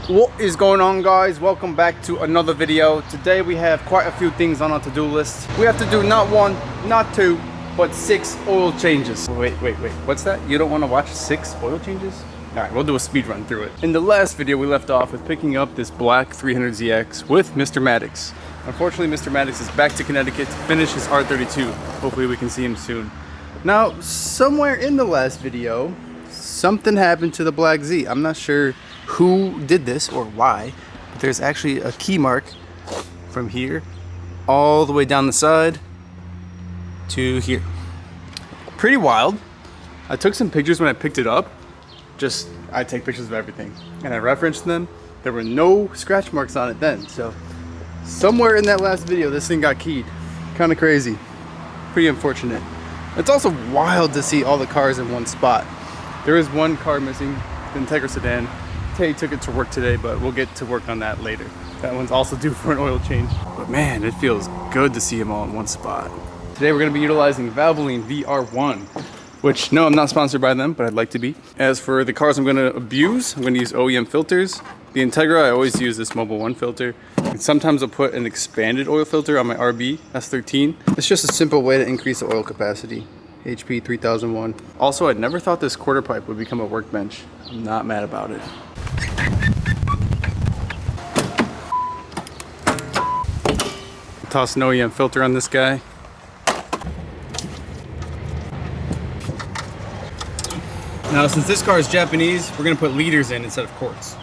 What is going on, guys? Welcome back to another video. Today we have quite a few things on our to-do list. We have to do not one, not two, but 6 oil changes. Wait, what's that? You don't want to watch 6 oil changes? All right, we'll do a speed run through it. In the last video, we left off with picking up this black 300ZX with Mr. Maddox. Unfortunately, Mr. Maddox is back to Connecticut to finish his R32. Hopefully we can see him soon. Now, somewhere in the last video, something happened to the Black Z. I'm not sure who did this or why, but there's actually a key mark from here all the way down the side to here. Pretty wild. I took some pictures when I picked it up. I take pictures of everything and I referenced them. There were no scratch marks on it then, so somewhere in that last video this thing got keyed. Kind of crazy. Pretty unfortunate. It's also wild to see all the cars in one spot. There is one car missing, the Integra sedan. Tay took it to work today, but we'll get to work on that later. That one's also due for an oil change. But man, it feels good to see them all in one spot. Today we're going to be utilizing Valvoline VR1, which, no, I'm not sponsored by them, but I'd like to be. As for the cars I'm going to abuse, I'm going to use OEM filters. The Integra, I always use this Mobile 1 filter. And sometimes I'll put an expanded oil filter on my RB S13. It's just a simple way to increase the oil capacity. HP 3001. Also, I never thought this quarter pipe would become a workbench. I'm not mad about it. Toss an OEM filter on this guy. Now, since this car is Japanese, we're gonna put liters in instead of quarts.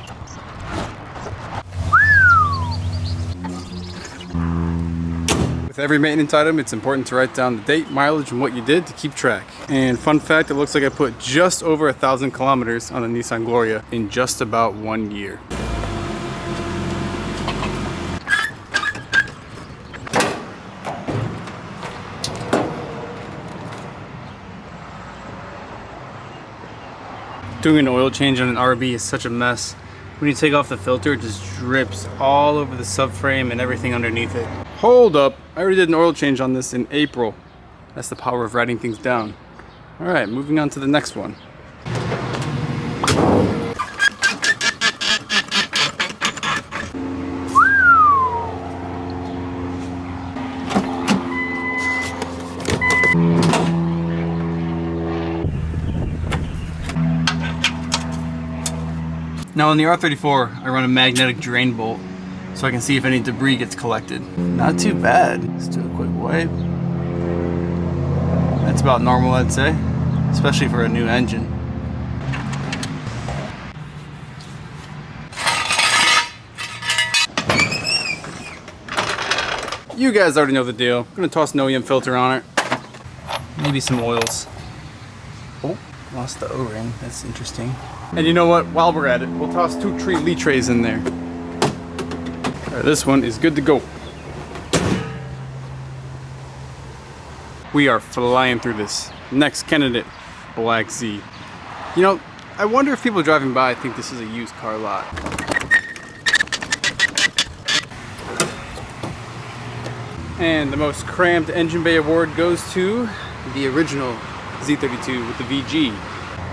With every maintenance item, it's important to write down the date, mileage, and what you did to keep track. And fun fact, it looks like I put just over 1,000 kilometers on a Nissan Gloria in just about 1 year. Doing an oil change on an RB is such a mess. When you take off the filter, it just drips all over the subframe and everything underneath it. Hold up, I already did an oil change on this in April. That's the power of writing things down. All right, moving on to the next one. Now on the R34, I run a magnetic drain bolt so I can see if any debris gets collected. Not too bad. Let's do a quick wipe. That's about normal, I'd say, especially for a new engine. You guys already know the deal. I'm gonna toss an OEM filter on it. Maybe some oils. Oh, lost the O-ring. That's interesting. And you know what? While we're at it, we'll toss 2 lee trays in there. All right, this one is good to go. We are flying through this. Next candidate, Black Z. You know, I wonder if people driving by think this is a used car lot. And the most crammed engine bay award goes to the original Z32 with the VG.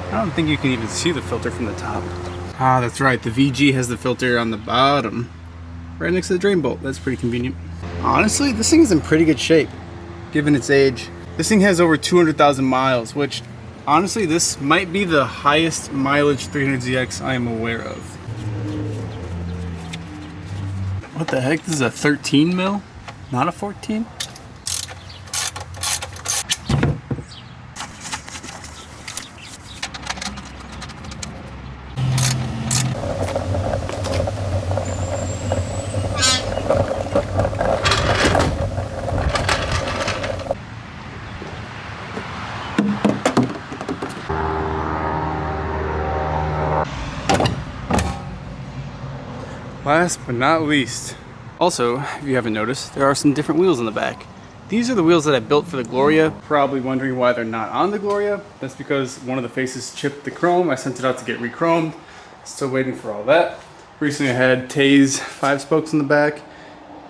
I don't think you can even see the filter from the top. Ah, that's right, the VG has the filter on the bottom, right next to the drain bolt. That's pretty convenient. Honestly, this thing is in pretty good shape, given its age. This thing has over 200,000 miles, which, honestly, this might be the highest mileage 300ZX I am aware of. What the heck, this is a 13 mil, not a 14? Last but not least, also, if you haven't noticed, there are some different wheels in the back. These are the wheels that I built for the Gloria. Probably wondering why they're not on the Gloria. That's because one of the faces chipped the chrome. I sent it out to get re-chromed. Still waiting for all that. Recently I had Tay's 5 spokes in the back,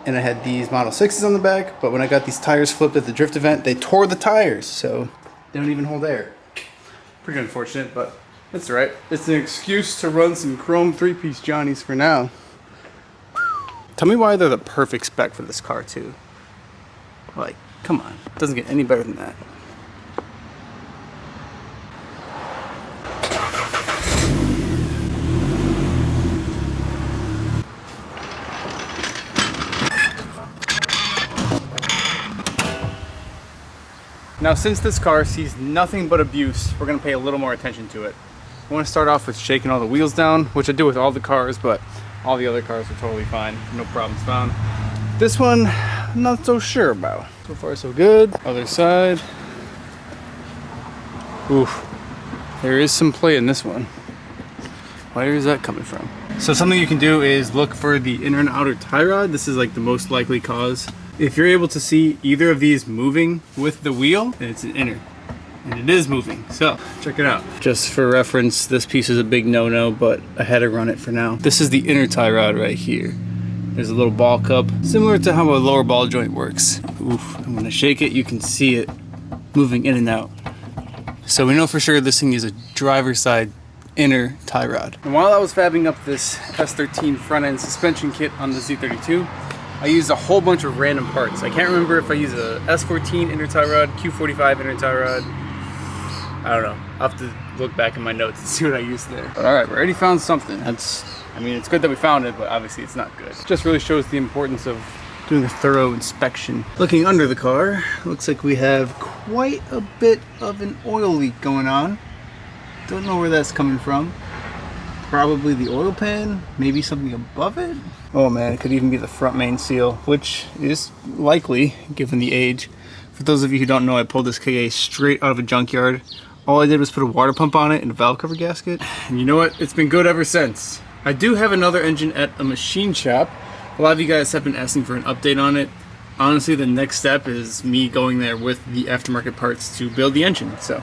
and I had these Model 6s on the back, but when I got these tires flipped at the drift event, they tore the tires, so they don't even hold air. Pretty unfortunate, but That's right. It's an excuse to run some chrome 3-piece Johnnies for now. Tell me why they're the perfect spec for this car too. Like, come on. It doesn't get any better than that. Now, since this car sees nothing but abuse, we're gonna pay a little more attention to it. I wanna start off with shaking all the wheels down, which I do with all the cars, but all the other cars are totally fine. No problems found. This one, I'm not so sure about. So far, so good. Other side. Oof. There is some play in this one. Where is that coming from? So something you can do is look for the inner and outer tie rod. This is like the most likely cause. If you're able to see either of these moving with the wheel, then it's an inner. And it is moving, so check it out. Just for reference, this piece is a big no-no, but I had to run it for now. This is the inner tie rod right here. There's a little ball cup, similar to how a lower ball joint works. Oof, I'm gonna shake it, you can see it moving in and out. So we know for sure this thing is a driver's side inner tie rod. And while I was fabbing up this S13 front end suspension kit on the Z32, I used a whole bunch of random parts. I can't remember if I used a S14 inner tie rod, Q45 inner tie rod. I don't know. I'll have to look back in my notes and see what I used there. But all right, we already found something. I mean, it's good that we found it, but obviously it's not good. It just really shows the importance of doing a thorough inspection. Looking under the car, looks like we have quite a bit of an oil leak going on. Don't know where that's coming from. Probably the oil pan, maybe something above it. Oh man, it could even be the front main seal, which is likely given the age. For those of you who don't know, I pulled this KA straight out of a junkyard. All I did was put a water pump on it and a valve cover gasket. And you know what? It's been good ever since. I do have another engine at a machine shop. A lot of you guys have been asking for an update on it. Honestly, the next step is me going there with the aftermarket parts to build the engine. So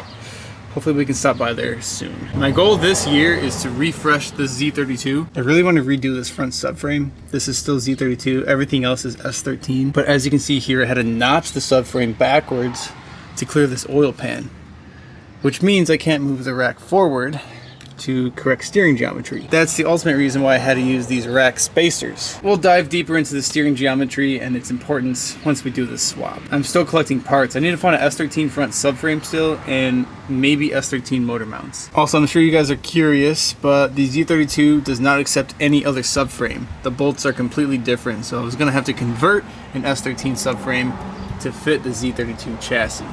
hopefully we can stop by there soon. My goal this year is to refresh the Z32. I really want to redo this front subframe. This is still Z32. Everything else is S13. But as you can see here, I had to notch the subframe backwards to clear this oil pan, which means I can't move the rack forward to correct steering geometry. That's the ultimate reason why I had to use these rack spacers. We'll dive deeper into the steering geometry and its importance once we do this swap. I'm still collecting parts. I need to find an S13 front subframe still and maybe S13 motor mounts. Also, I'm sure you guys are curious, but the Z32 does not accept any other subframe. The bolts are completely different, so I was gonna have to convert an S13 subframe to fit the Z32 chassis.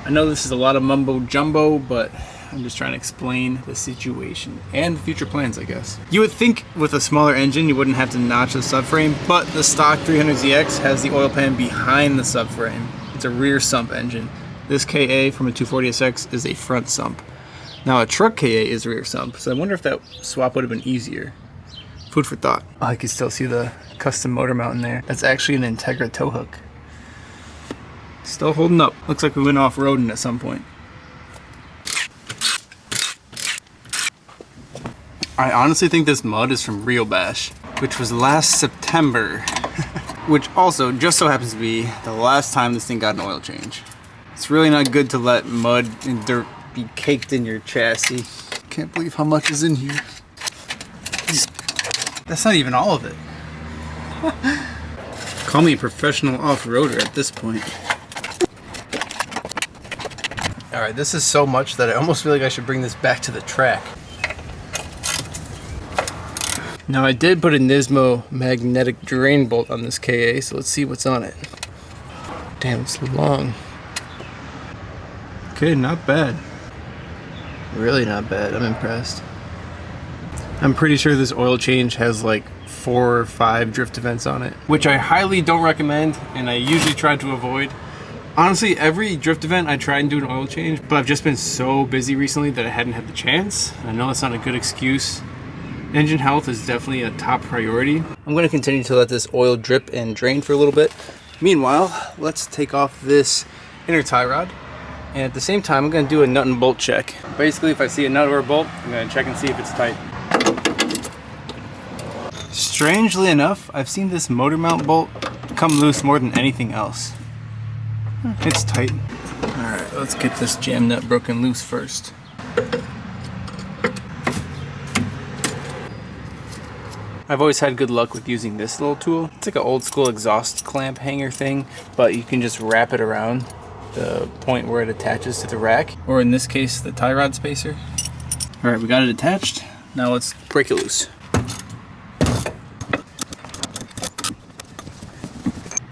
I know this is a lot of mumbo jumbo, but I'm just trying to explain the situation and future plans, I guess. You would think with a smaller engine you wouldn't have to notch the subframe, but the stock 300ZX has the oil pan behind the subframe. It's a rear sump engine. This KA from a 240SX is a front sump. Now a truck KA is rear sump, so I wonder if that swap would have been easier. Food for thought. Oh, I can still see the custom motor mount in there. That's actually an Integra tow hook. Still holding up. Looks like we went off-roading at some point. I honestly think this mud is from Rio Bash, which was last September, which also just so happens to be the last time this thing got an oil change. It's really not good to let mud and dirt be caked in your chassis. Can't believe how much is in here. That's not even all of it. Call me a professional off-roader at this point. Alright, this is so much that I almost feel like I should bring this back to the track. Now I did put a Nismo magnetic drain bolt on this KA, so let's see what's on it. Damn, it's long. Okay, not bad. Really not bad, I'm impressed. I'm pretty sure this oil change has like 4 or 5 drift events on it, which I highly don't recommend and I usually try to avoid. Honestly, every drift event I try and do an oil change, but I've just been so busy recently that I hadn't had the chance. I know that's not a good excuse. Engine health is definitely a top priority. I'm going to continue to let this oil drip and drain for a little bit. Meanwhile, let's take off this inner tie rod. And at the same time, I'm going to do a nut and bolt check. Basically, if I see a nut or a bolt, I'm going to check and see if it's tight. Strangely enough, I've seen this motor mount bolt come loose more than anything else. It's tight. Alright, let's get this jam nut broken loose first. I've always had good luck with using this little tool. It's like an old school exhaust clamp hanger thing, but you can just wrap it around the point where it attaches to the rack, or in this case, the tie rod spacer. All right, we got it attached. Now let's break it loose.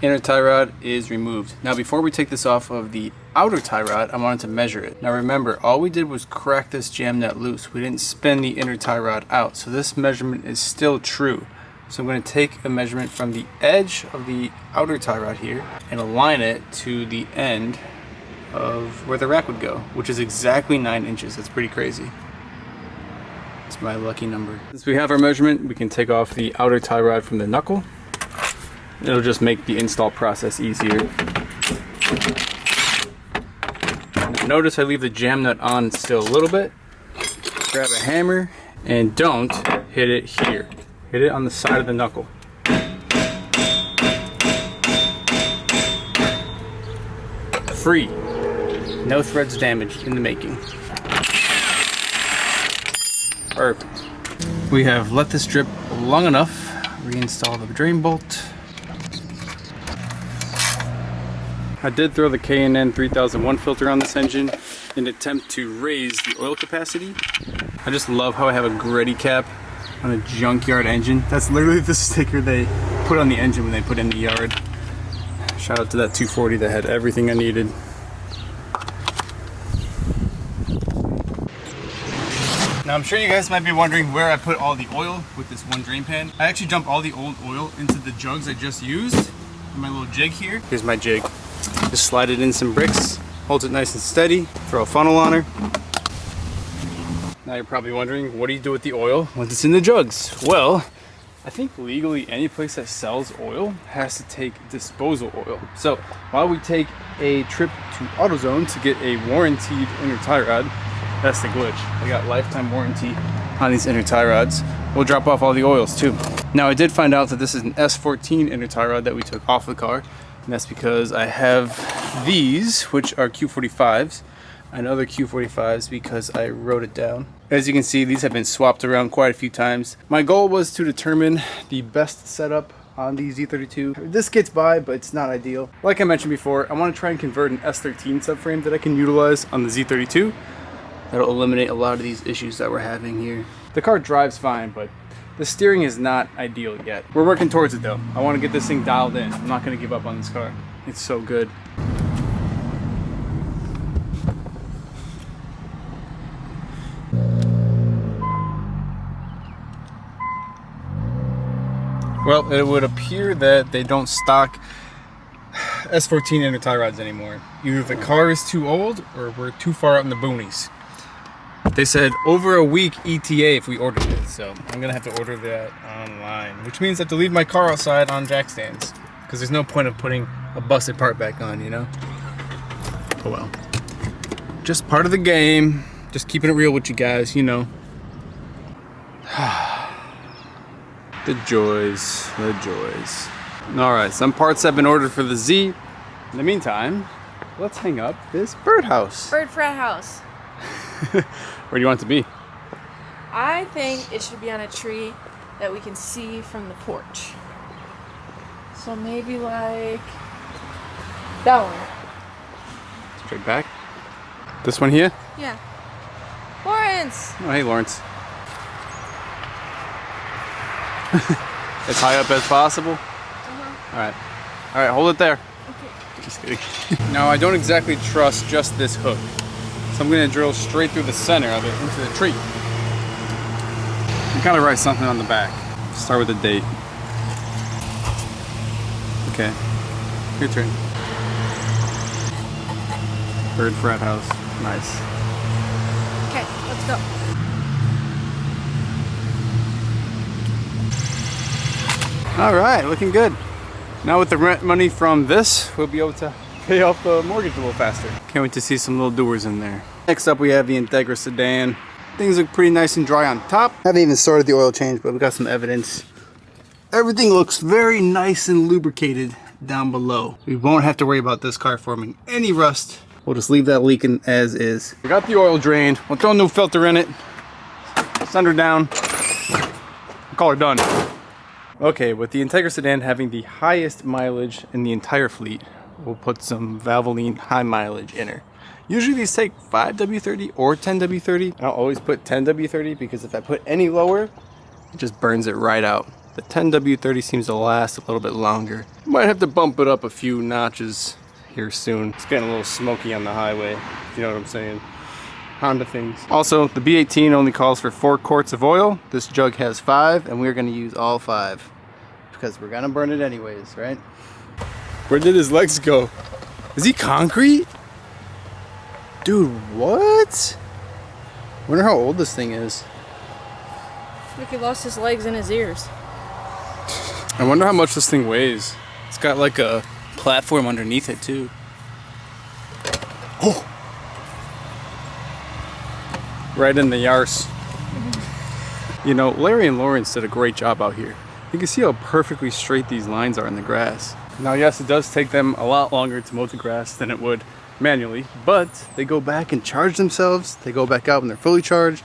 Inner tie rod is removed. Now before we take this off of the outer tie rod, I wanted to measure it. Now remember, all we did was crack this jam nut loose. We didn't spin the inner tie rod out, so this measurement is still true. So I'm going to take a measurement from the edge of the outer tie rod here and align it to the end of where the rack would go, which is exactly 9 inches. That's pretty crazy. It's my lucky number. Since we have our measurement, we can take off the outer tie rod from the knuckle. It'll just make the install process easier. Notice I leave the jam nut on still a little bit. Grab a hammer and don't hit it here. Hit it on the side of the knuckle. Free. No threads damaged in the making. Perfect. We have let this drip long enough. Reinstall the drain bolt. I did throw the K&N 3001 filter on this engine in an attempt to raise the oil capacity. I just love how I have a gritty cap on a junkyard engine. That's literally the sticker they put on the engine when they put it in the yard. Shout out to that 240 that had everything I needed. Now I'm sure you guys might be wondering where I put all the oil with this one drain pan. I actually dump all the old oil into the jugs I just used in my little jig here. Here's my jig. Just slide it in some bricks, holds it nice and steady, throw a funnel on her. Now you're probably wondering, what do you do with the oil once it's in the jugs? Well, I think legally any place that sells oil has to take disposal oil. So while we take a trip to AutoZone to get a warranted inner tie rod, that's the glitch. I got lifetime warranty on these inner tie rods. We'll drop off all the oils too. Now I did find out that this is an S14 inner tie rod that we took off the car. And that's because I have these, which are Q45s, and other Q45s because I wrote it down. As you can see, these have been swapped around quite a few times. My goal was to determine the best setup on the Z32. This gets by, but it's not ideal. Like I mentioned before, I want to try and convert an S13 subframe that I can utilize on the Z32. That'll eliminate a lot of these issues that we're having here. The car drives fine, but the steering is not ideal yet. We're working towards it though. I want to get this thing dialed in. I'm not going to give up on this car. It's so good. Well, it would appear that they don't stock S14 inner tie rods anymore. Either the car is too old or we're too far out in the boonies. They said over a week ETA if we ordered it, so I'm gonna have to order that online, which means I have to leave my car outside on jack stands because there's no point of putting a busted part back on, you know? Oh well. Just part of the game. Just keeping it real with you guys, you know. The joys, the joys. All right, some parts have been ordered for the Z. In the meantime, let's hang up this birdhouse. Bird frat house. Where do you want it to be? I think it should be on a tree that we can see from the porch. So maybe like that one. Straight back? This one here? Yeah. Lawrence! Oh, hey, Lawrence. As high up as possible? All right. All right, hold it there. Okay. Just kidding. Now, I don't exactly trust just this hook. So I'm gonna drill straight through the center of it into the tree. You gotta write something on the back. Start with a date. Okay, your turn. Bird frat house, nice. Okay, let's go. All right, looking good. Now with the rent money from this, we'll be able to pay off the mortgage a little faster. Can't wait to see some little doers in there. Next up, we have the Integra sedan. Things look pretty nice and dry on top. Haven't even started the oil change, but we got some evidence. Everything looks very nice and lubricated down below. We won't have to worry about this car forming any rust. We'll just leave that leaking as is. We got the oil drained. We'll throw a new filter in it. Send her down. Call her done. Okay, with the Integra sedan having the highest mileage in the entire fleet, we'll put some Valvoline high mileage in her. Usually these take 5W30 or 10W30. I'll always put 10W30 because if I put any lower, it just burns it right out. The 10W30 seems to last a little bit longer. Might have to bump it up a few notches here soon. It's getting a little smoky on the highway, if you know what I'm saying. Honda things. Also, the B18 only calls for 4 quarts of oil. This jug has 5, and we're gonna use all 5 because we're gonna burn it anyways, right? Where did his legs go? Is he concrete? Dude, what? Wonder how old this thing is. Look, he lost his legs and his ears. I wonder how much this thing weighs. It's got like a platform underneath it too. Oh! Right in the yarse. You know, Larry and Lawrence did a great job out here. You can see how perfectly straight these lines are in the grass. Now, yes, it does take them a lot longer to mow the grass than it would manually, but they go back and charge themselves. They go back out when they're fully charged.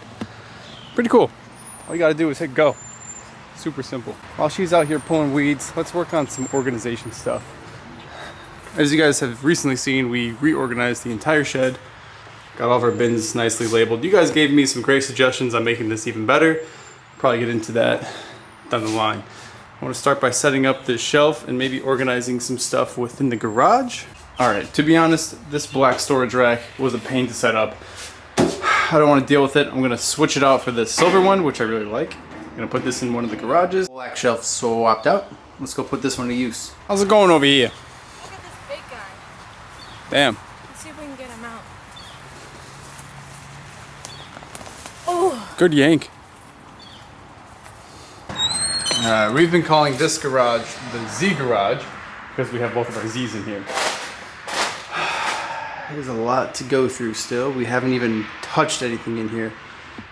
Pretty cool. All you gotta do is hit go. Super simple. While she's out here pulling weeds, let's work on some organization stuff. As you guys have recently seen, we reorganized the entire shed. Got all of our bins nicely labeled. You guys gave me some great suggestions on making this even better. Probably get into that down the line. I want to start by setting up this shelf and maybe organizing some stuff within the garage. All right, to be honest, this black storage rack was a pain to set up. I don't want to deal with it. I'm gonna switch it out for this silver one, which I really like. I'm gonna put this in one of the garages. Black shelf swapped out. Let's go put this one to use. How's it going over here? Look at this big guy. Damn. Let's see if we can get him out. Oh! Good yank. We've been calling this garage the Z garage because we have both of our Z's in here. There's a lot to go through still. We haven't even touched anything in here.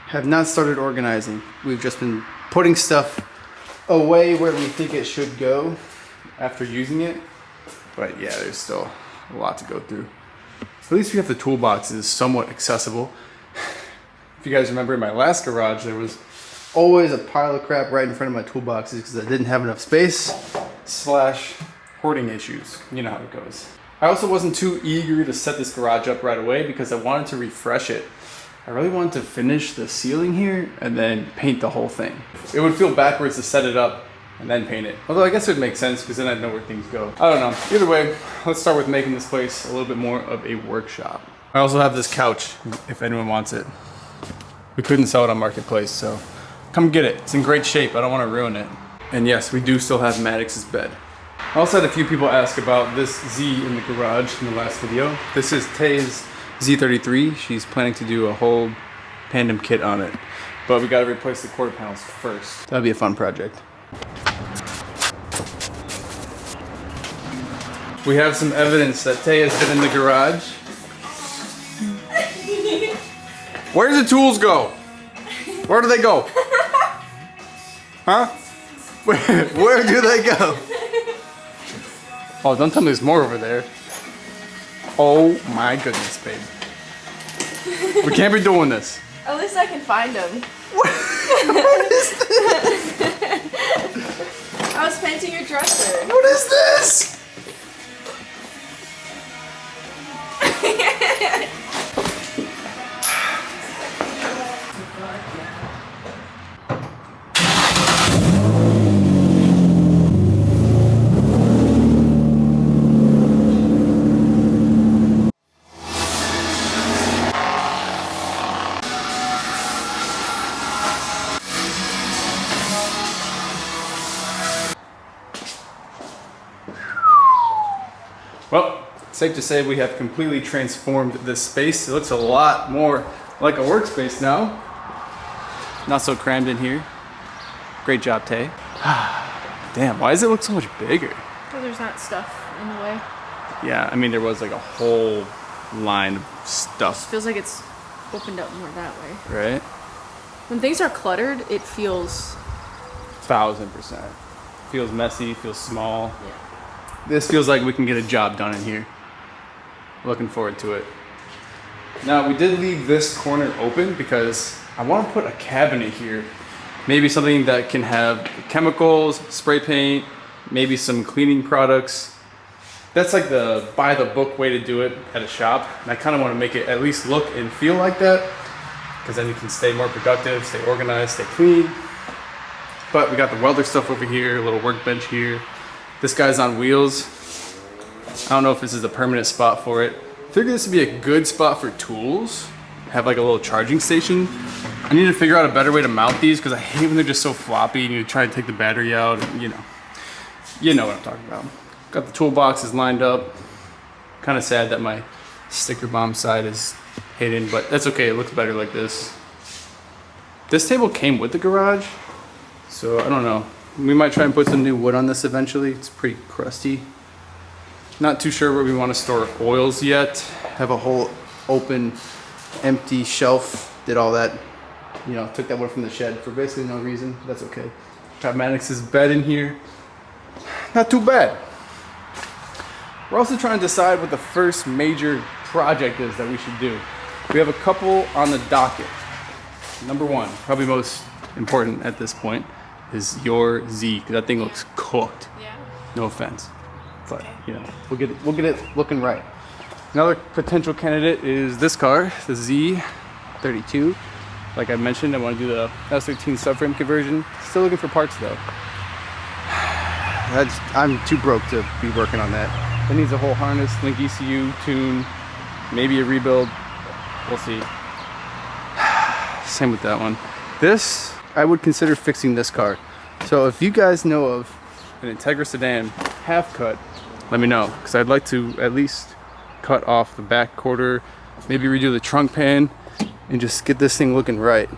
Have not started organizing. We've just been putting stuff away where we think it should go after using it. But yeah, there's still a lot to go through. At least we have the toolboxes somewhat accessible. If you guys remember in my last garage, there was always a pile of crap right in front of my toolboxes because I didn't have enough space / hoarding issues. You know how it goes. I also wasn't too eager to set this garage up right away because I wanted to refresh it. I really wanted to finish the ceiling here and then paint the whole thing. It would feel backwards to set it up and then paint it. Although I guess it would make sense because then I'd know where things go. I don't know. Either way, let's start with making this place a little bit more of a workshop. I also have this couch if anyone wants it. We couldn't sell it on Marketplace, so come get it. It's in great shape. I don't want to ruin it. And yes, we do still have Maddox's bed. I also had a few people ask about this Z in the garage in the last video. This is Tay's Z33. She's planning to do a whole tandem kit on it. But we gotta replace the quarter panels first. That'd be a fun project. We have some evidence that Tay has been in the garage. Where do the tools go? Where do they go? Huh? Where do they go? Oh, don't tell me there's more over there. Oh my goodness, babe. We can't be doing this. At least I can find him. What is this? I was painting your dresser. What is this? Well, safe to say we have completely transformed this space. It looks a lot more like a workspace now. Not so crammed in here. Great job, Tay. Damn, why does it look so much bigger? So there's not stuff in the way. Yeah, I mean, there was like a whole line of stuff. Feels like it's opened up more that way. Right? When things are cluttered, it feels... 1000%. Feels messy, feels small. Yeah. This feels like we can get a job done in here. Looking forward to it. Now, we did leave this corner open because I want to put a cabinet here Maybe something that can have chemicals, spray paint, maybe some cleaning products. That's like the by the book way to do it at a shop. And I kind of want to make it at least look and feel like that, because then you can stay more productive, stay organized, stay clean. But we got the welder stuff over here, a little workbench here. This guy's on wheels. I don't know if this is a permanent spot for it. I figured this would be a good spot for tools. Have like a little charging station. I need to figure out a better way to mount these because I hate when they're just so floppy and you try to take the battery out. You know what I'm talking about. Got the toolboxes lined up. Kind of sad that my sticker bomb side is hidden, but that's okay. It looks better like this. This table came with the garage, so I don't know. We might try and put some new wood on this eventually. It's pretty crusty. Not too sure where we want to store oils yet. Have a whole open, empty shelf. Did all that, took that wood from the shed for basically no reason. That's okay. Got Maddox's bed in here. Not too bad. We're also trying to decide what the first major project is that we should do. We have a couple on the docket. Number one, probably most important at this point, is your Z, because that thing looks cooked. Yeah. No offense, but we'll get it looking right. Another potential candidate is this car, the Z32. Like I mentioned, I want to do the S13 subframe conversion. Still looking for parts though. I'm too broke to be working on that. It needs a whole harness, link ECU, tune, maybe a rebuild. We'll see. Same with that one. This, I would consider fixing this car. So if you guys know of an Integra sedan half cut, let me know, because I'd like to at least cut off the back quarter, maybe redo the trunk pan, and just get this thing looking right.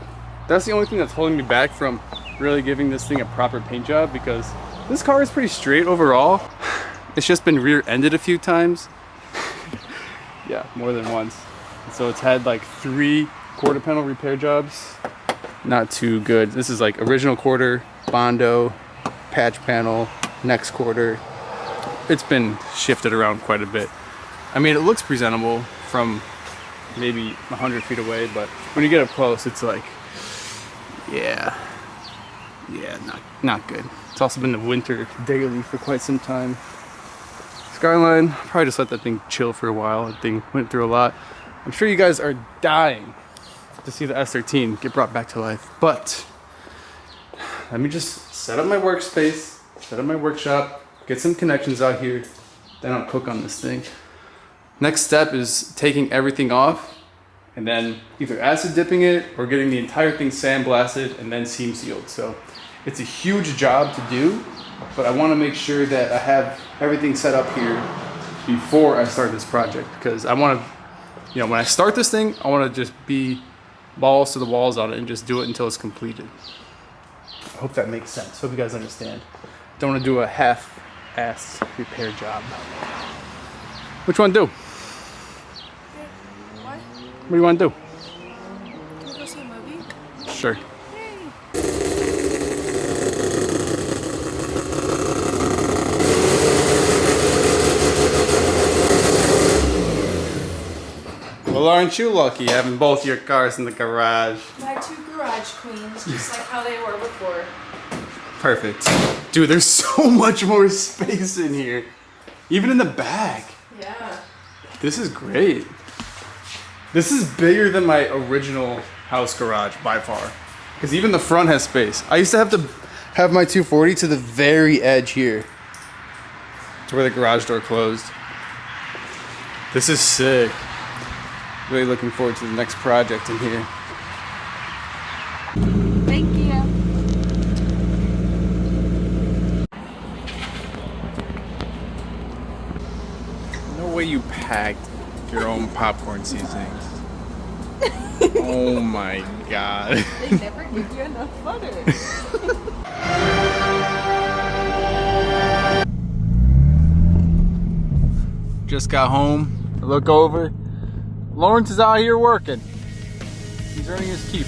That's the only thing that's holding me back from really giving this thing a proper paint job, because this car is pretty straight overall. It's just been rear-ended a few times. Yeah, more than once. So it's had like 3 quarter panel repair jobs. Not too good. This is like original quarter, Bondo, patch panel, next quarter. It's been shifted around quite a bit. I mean, it looks presentable from maybe 100 feet away, but when you get up close, it's like, yeah, not good. It's also been the winter daily for quite some time. Skyline, probably just let that thing chill for a while. That thing went through a lot. I'm sure you guys are dying to see the S13 get brought back to life, but let me just set up my workspace, set up my workshop, get some connections out here, then I'll cook on this thing. Next step is taking everything off and then either acid dipping it or getting the entire thing sandblasted and then seam sealed. So it's a huge job to do, but I want to make sure that I have everything set up here before I start this project, because I want to, when I start this thing, I want to just be balls to the walls on it and just do it until it's completed. I hope that makes sense. Hope you guys understand. Don't want to do a half-assed repair job. Which one do? What? What do you want to do? Can we go see a movie? Sure. Well, aren't you lucky having both your cars in the garage? My 2 garage queens, just like how they were before. Perfect. Dude, there's so much more space in here. Even in the back. Yeah. This is great. This is bigger than my original house garage by far. Because even the front has space. I used to have my 240 to the very edge here, to where the garage door closed. This is sick. Really looking forward to the next project in here. Thank you. No way you packed your own popcorn seasonings. Oh my god. They never give you enough butter. Just got home. I look over. Lawrence is out here working. He's earning his keep.